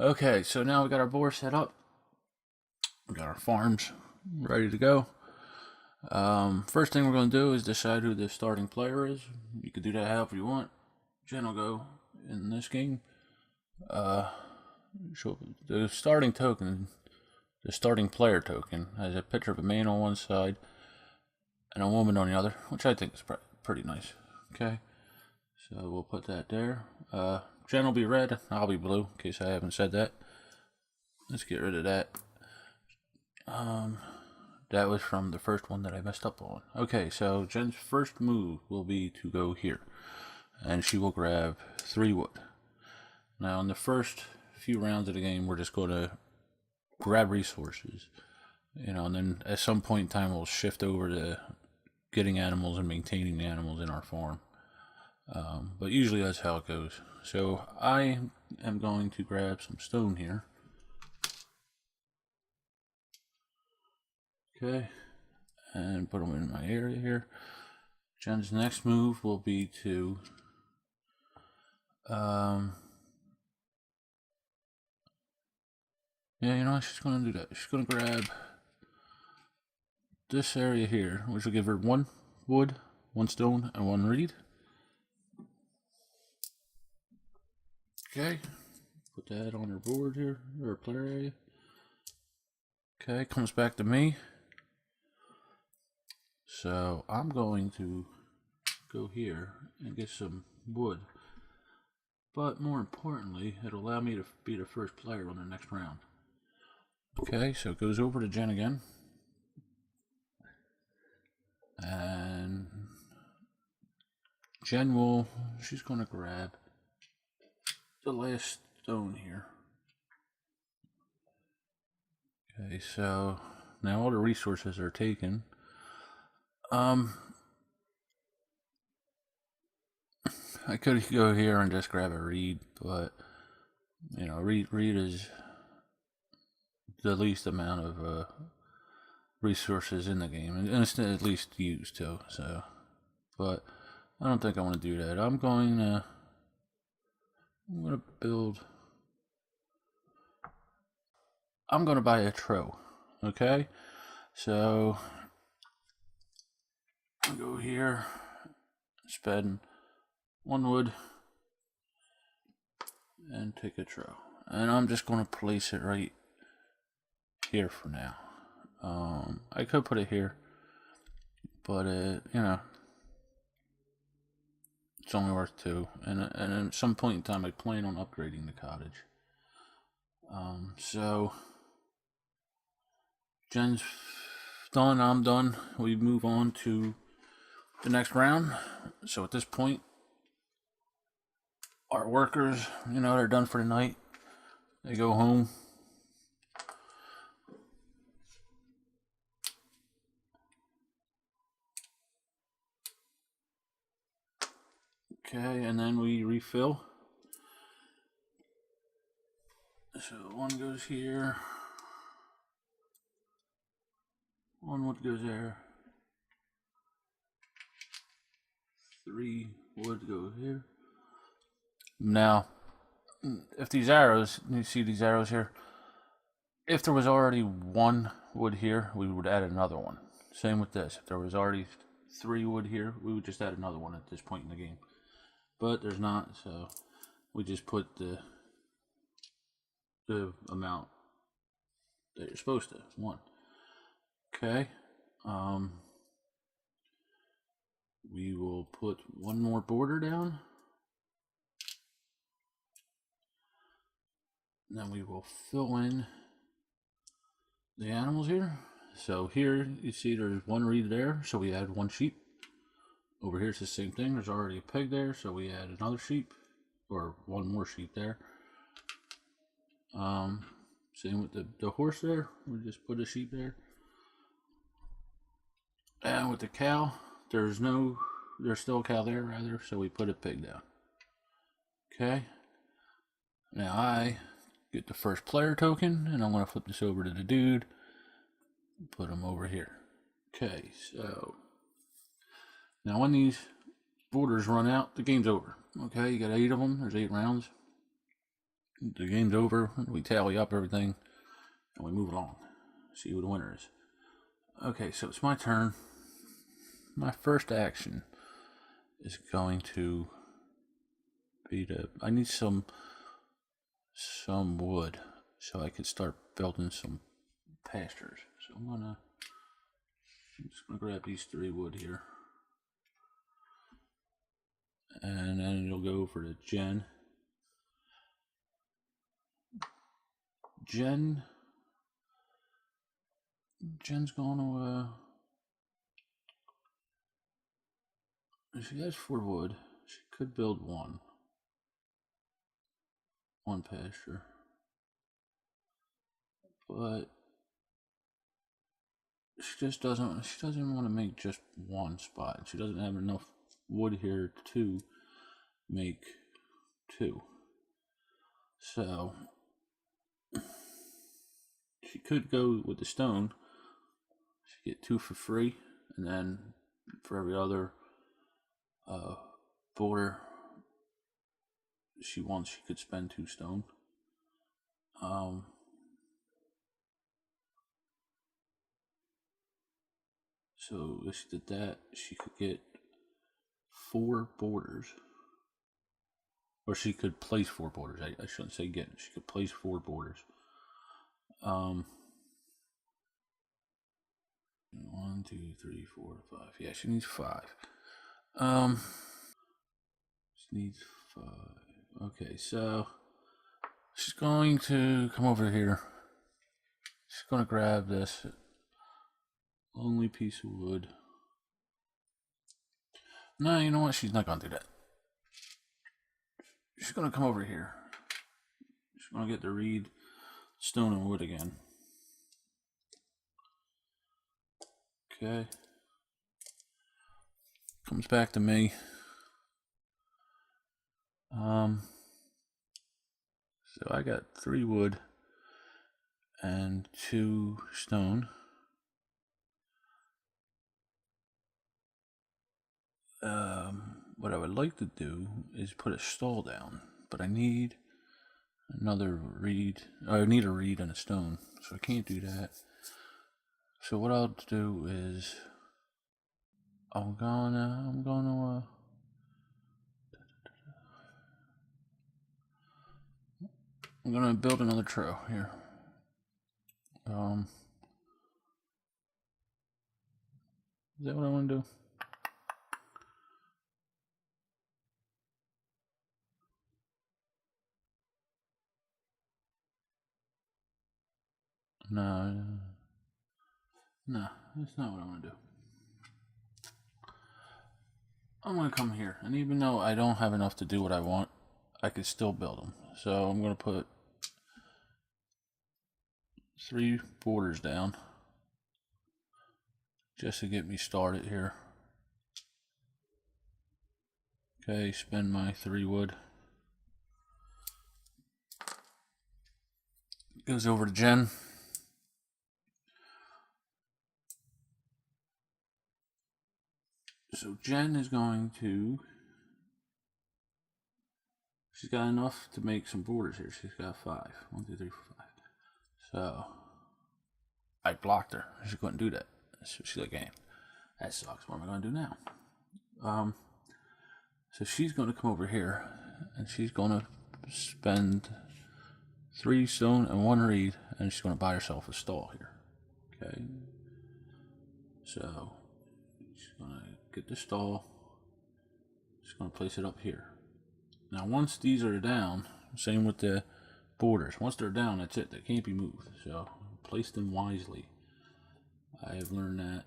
Okay, so now we got our board set up. We got our farms ready to go. First thing we're going to do is decide who the starting player is. You can do that however you want. Jen will go in this game. The starting token, the starting player token, has a picture of a man on one side and a woman on the other, which I think is pretty nice. Okay, so we'll put that there. Jen will be red, I'll be blue, in case I haven't said that. Let's get rid of that. That was from the first one that I messed up on. Okay, so Jen's first move will be to go here, and she will grab 3 wood. Now, in the first few rounds of the game, we're just going to grab resources, and then at some point in time, we'll shift over to getting animals and maintaining the animals in our farm. But usually that's how it goes. So I am going to grab some stone here. Okay, and put them in my area here. Jen's next move will be to she's going to do that. She's going to grab this area here, which will give her 1 wood, 1 stone, and 1 reed. Okay, put that on her board here, or player area. Okay, comes back to me. So I'm going to go here and get some wood. But more importantly, it'll allow me to be the first player on the next round. Okay, so it goes over to Jen again. And Jen she's going to grab the last stone here. Okay, so now all the resources are taken. I could go here and just grab a reed, but reed is the least amount of resources in the game, and it's at least used too. So, but I don't think I want to do that. I'm going to build. I'm going to buy a trough. Okay, so I'll go here, spend 1 wood, and take a trough. And I'm just going to place it right here for now. I could put it here, but it's only worth 2. And at some point in time, I plan on upgrading the cottage. So Jen's done. I'm done. We move on to the next round. So at this point, our workers, they're done for the night. They go home. Okay, and then we refill. So 1 goes here. 1 wood goes there. 3 wood go here. Now, if these arrows, you see these arrows here, if there was already 1 wood here, we would add another one. Same with this. If there was already 3 wood here, we would just add another one at this point in the game. But there's not, so we just put the amount that you're supposed to, 1. Okay. We will put 1 more border down. Then we will fill in the animals here. So here you see there's 1 reed there, so we add 1 sheep. Over here it's the same thing. There's already a pig there, so we add another sheep, or 1 more sheep there. Same with the horse there. We just put a sheep there. And with the cow, there's still a cow there rather, so we put a pig down. Okay. Now I get the first player token, and I'm going to flip this over to the dude. Put him over here. Okay, so now when these borders run out, the game's over. Okay, you got 8 of them. There's 8 rounds. the game's over. We tally up everything and we move along. See who the winner is. Okay, so it's my turn. My first action is going to be I need some wood so I can start building some pastures. So I'm just gonna grab these 3 wood here, and then it'll go over to Jen's going to she has 4 wood. She could build one pasture, but she doesn't want to make just one spot. She doesn't have enough wood here to make 2. So she could go with the stone. She get 2 for free, and then for every other border she wants, she could spend 2 stone. So if she did that, she could get 4 borders, or she could place 4 borders. I shouldn't say get. She could place 4 borders. 1, 2, 3, 4, 5. Yeah, she needs 5. She needs 5. Okay, so she's going to come over here. She's going to grab this lonely piece of wood. No, you know what? She's not going to do that. She's going to come over here. She's going to get the reed, stone, and wood again. Okay. Comes back to me. So I got 3 wood and 2 stone. What I would like to do is put a stall down, but I need another reed. I need a reed and a stone, so I can't do that. So what I'll do is I'm gonna build another trail here. Is that what I want to do? No, that's not what I want to do. I'm going to come here, and even though I don't have enough to do what I want, I could still build them. So I'm going to put 3 borders down just to get me started here. Okay, spend my 3 wood. Goes over to Jen. So Jen is going to, she's got enough to make some borders here. She's got 5. 1, 2, 3, 4, 5. So I blocked her. She couldn't do that. So she's like, hey, that sucks. What am I going to do now? So she's going to come over here, and she's going to spend 3 stone and 1 reed, and she's going to buy herself a stall here. Okay. So she's going to get the stall. She's going to place it up here. Now once these are down, same with the borders. Once they're down, that's it. They can't be moved. So place them wisely. I have learned that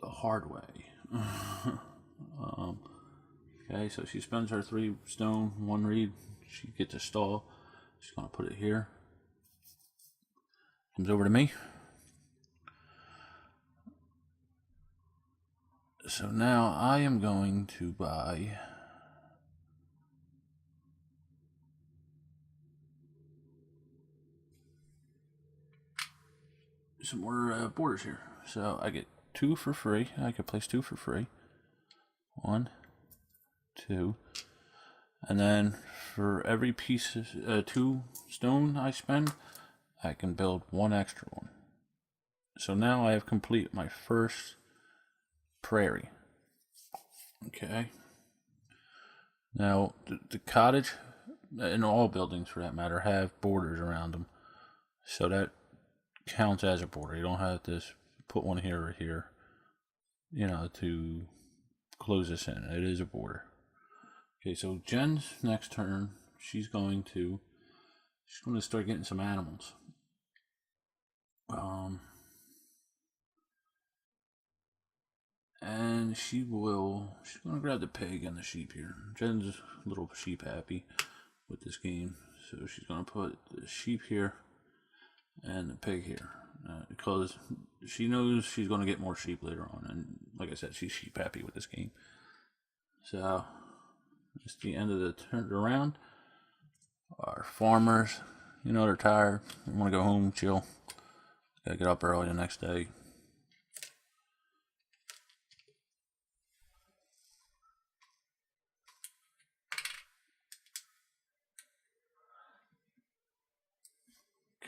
the hard way. Okay, so she spends her 3 stone, 1 reed. She gets a stall. She's going to put it here. Comes over to me. So now I am going to buy some more borders here. So I get 2 for free. I could place 2 for free. 1, 2, and then for every piece of 2 stone I spend, I can build 1 extra one. So now I have completed my first prairie. Okay. Now the cottage, and all buildings for that matter, have borders around them. So that counts as a border. You don't have to put one here or here, to close this in. It is a border. Okay, so Jen's next turn, she's going to start getting some animals. And she's going to grab the pig and the sheep here. Jen's a little sheep happy with this game, so she's going to put the sheep here and the pig here, because she knows she's going to get more sheep later on, and like I said, she's sheep happy with this game. So it's the end of the turn around. Our farmers, they're tired. They want to go home, chill. Gotta get up early the next day.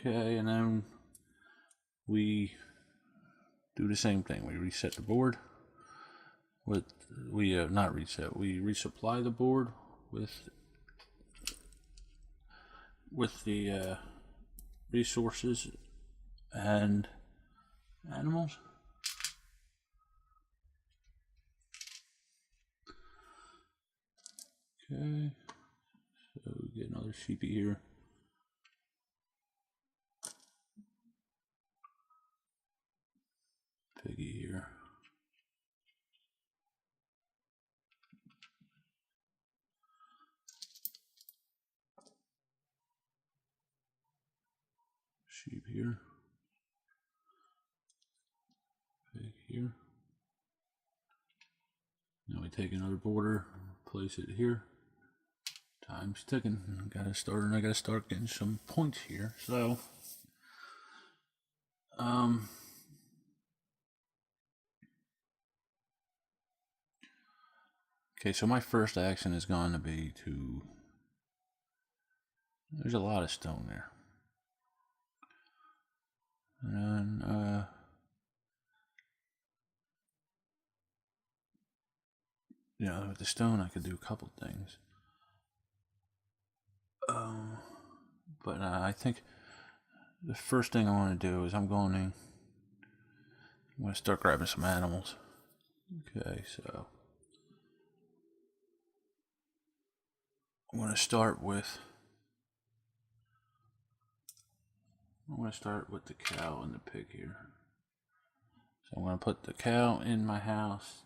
Okay, and then we do the same thing. We reset the board with we resupply the board with the resources and animals. Okay, so we get another sheepy here. Piggy here. Sheep here. Pig here. Now we take another border, place it here. Time's ticking. I gotta start getting some points here. So okay, so my first action is going to be to, there's a lot of stone there. And with the stone I could do a couple things. But I think the first thing I want to do is I'm going to start grabbing some animals. Okay, so I'm going to start with the cow and the pig here. So I'm going to put the cow in my house,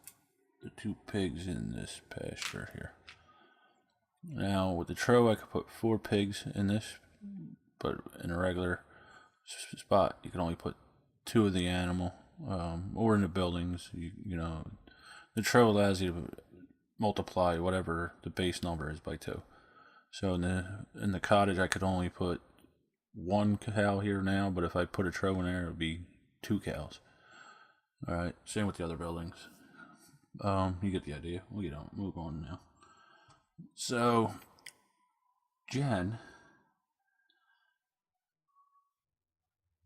the 2 pigs in this pasture here. Now with the trough I could put 4 pigs in this, but in a regular spot you can only put 2 of the animal, or in the buildings. The trough allows you to multiply whatever the base number is by 2. So in the cottage I could only put 1 cow here now, but if I put a trough in there it would be 2 cows. Alright, same with the other buildings. You get the idea. We don't move on now. So Jen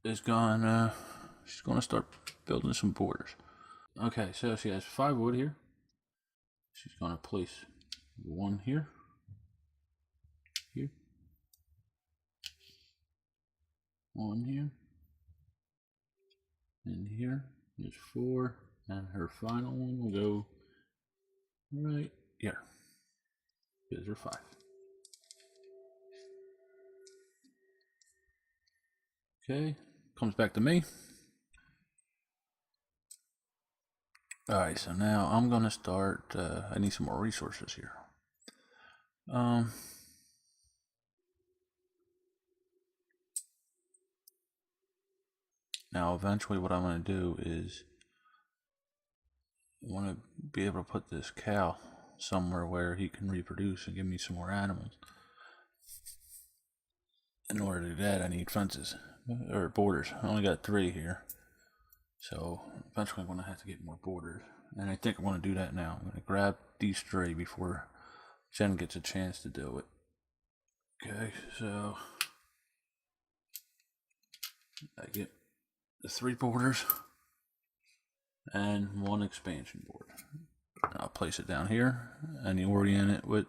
is she's gonna start building some borders. Okay, so she has 5 wood here. She's gonna place 1 here, here, 1 here, and here. There's 4, and her final one will go right here. Here's her 5. Okay, comes back to me. Alright, so now I'm gonna start, I need some more resources here. Now eventually what I'm gonna do is I want to be able to put this cow somewhere where he can reproduce and give me some more animals. In order to do that I need fences, or borders. I only got 3 here, so eventually I'm going to have to get more borders, and I think I want to do that now. I'm going to grab these 3 before Jen gets a chance to do it. Okay, so I get the 3 borders and 1 expansion board. I'll place it down here and you orient it with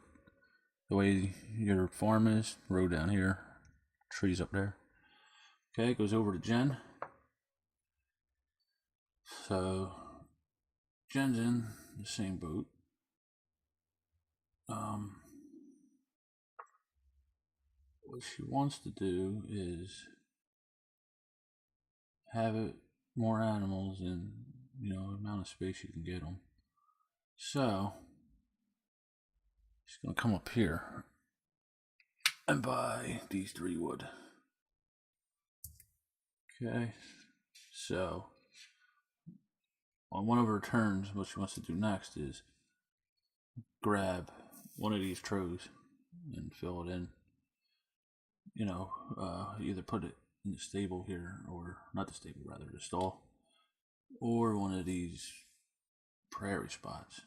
the way your farm is. Road down here, trees up there. Okay, it goes over to Jen. So Jen's in the same boat. What she wants to do is have it more animals and amount of space you can get them. So she's gonna come up here and buy these 3 wood. Okay, so on one of her turns, what she wants to do next is grab one of these trows and fill it in. Either put it in the stable here, or not the stable, rather the stall, or one of these prairie spots.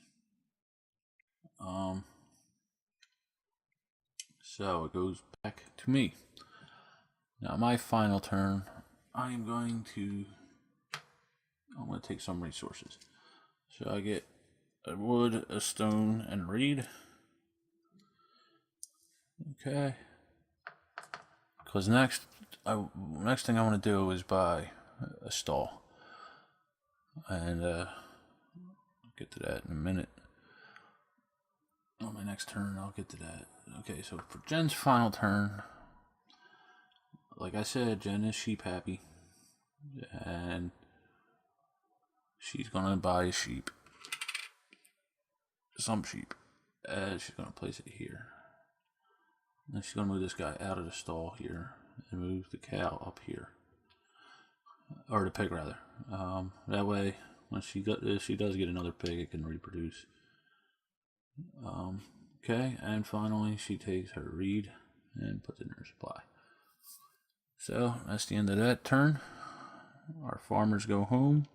So it goes back to me. Now my final turn, I'm going to take some resources. So I get a wood, a stone, and reed. Okay. Because next thing I want to do is buy a stall, and I'll get to that in a minute. On my next turn, I'll get to that. Okay, so for Jen's final turn, like I said, Jen is sheep happy, and she's gonna buy sheep, some sheep, and she's gonna place it here. Then she's gonna move this guy out of the stall here and move the cow up here, or the pig rather. That way, when she does get another pig, it can reproduce. Okay, and finally she takes her reed and puts it in her supply. So that's the end of that turn. Our farmers go home.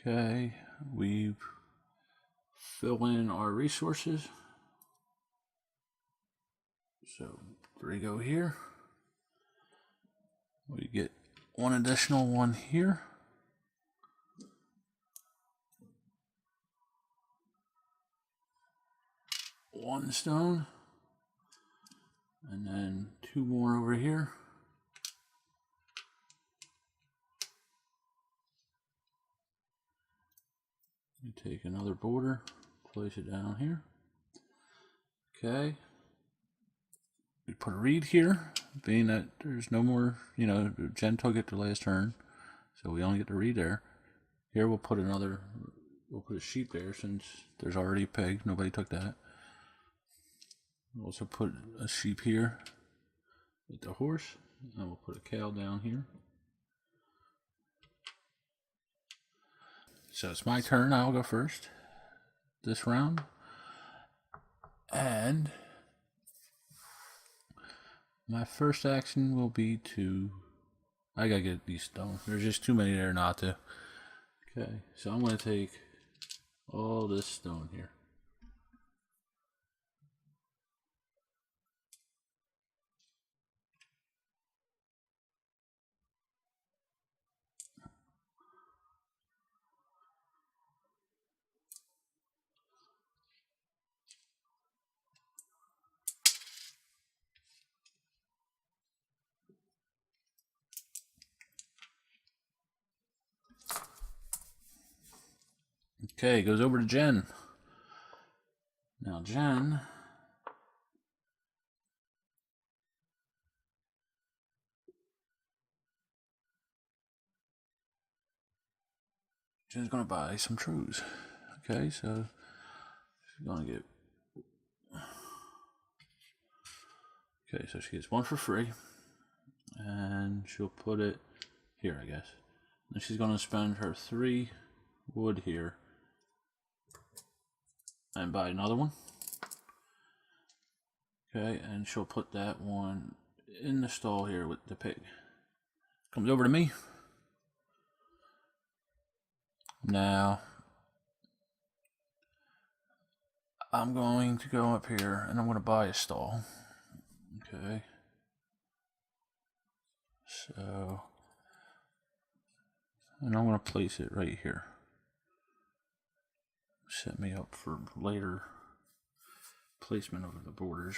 Okay, we fill in our resources. So 3 go here. We get 1 additional one here. One stone. And then 2 more over here. We take another border, place it down here. Okay. We put a reed here, being that there's no more, Jen took it the last turn, so we only get the reed there. Here we'll put a sheep there since there's already a pig, nobody took that. We'll also put a sheep here with the horse, and we'll put a cow down here. So it's my turn, I'll go first this round. And my first action will be I gotta get these stones. There's just too many there not to. Okay, so I'm gonna take all this stone here. Okay, goes over to Jen's gonna buy some trues. Okay, so she's gonna get. Okay, so she gets 1 for free, and she'll put it here, I guess. And she's gonna spend her 3 wood here and buy another one. Okay, and she'll put that one in the stall here with the pig. Comes over to me. Now, I'm going to go up here and I'm going to buy a stall. Okay. So, and I'm going to place it right here. Set me up for later placement over the borders.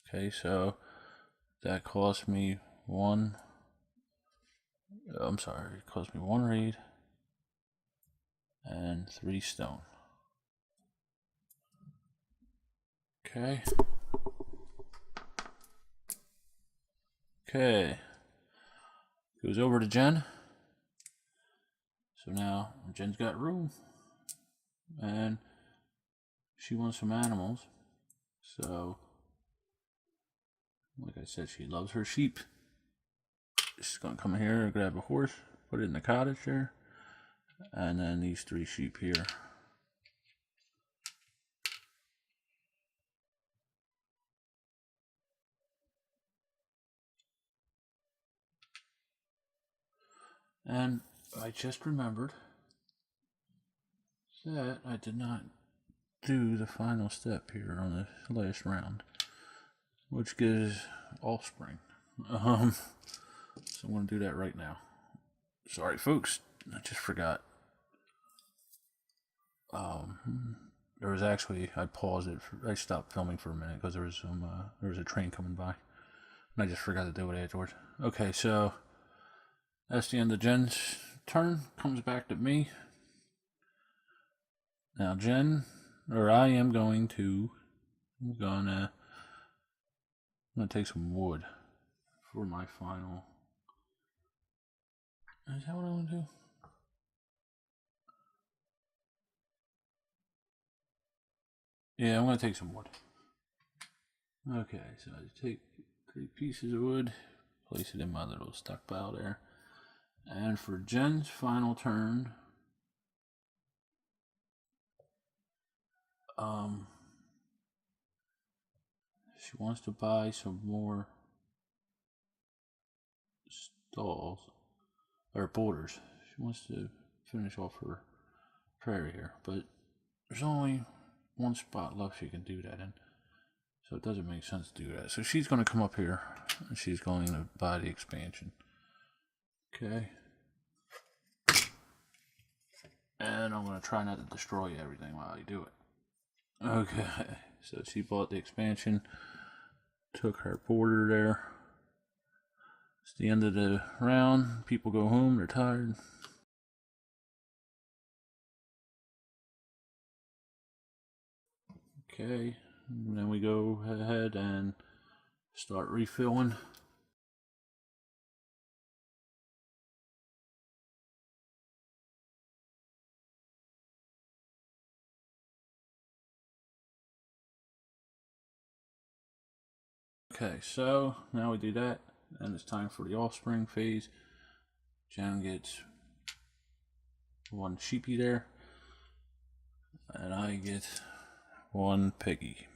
Okay, so that cost me one. It cost me 1 reed and 3 stone. Okay. Okay. Goes over to Jen. So now Jen's got room. And she wants some animals. So, like I said, she loves her sheep. She's going to come here and grab a horse, put it in the cottage there. And then these 3 sheep here. And I just remembered that I did not do the final step here on the last round, which gives offspring. So I'm going to do that right now. Sorry, folks, I just forgot. There was actually, I paused it. I stopped filming for a minute because there was a train coming by, and I just forgot to do it afterwards. Okay, so that's the end of Jen's turn. Comes back to me. Now, I am going to, I'm gonna take some wood for my final. Is that what I want to do? Yeah, I'm going to take some wood. Okay, so I take 3 pieces of wood, place it in my little stockpile there. And for Jen's final turn, she wants to buy some more stalls, or borders. She wants to finish off her prairie here, but there's only 1 spot left she can do that in. So it doesn't make sense to do that. So she's going to come up here and she's going to buy the expansion. Okay. And I'm going to try not to destroy everything while I do it. Okay. So she bought the expansion. Took her border there. It's the end of the round. People go home. They're tired. Okay. And then we go ahead and start refilling. Okay, so now we do that, and it's time for the offspring phase. Jen gets 1 sheepy there, and I get 1 piggy.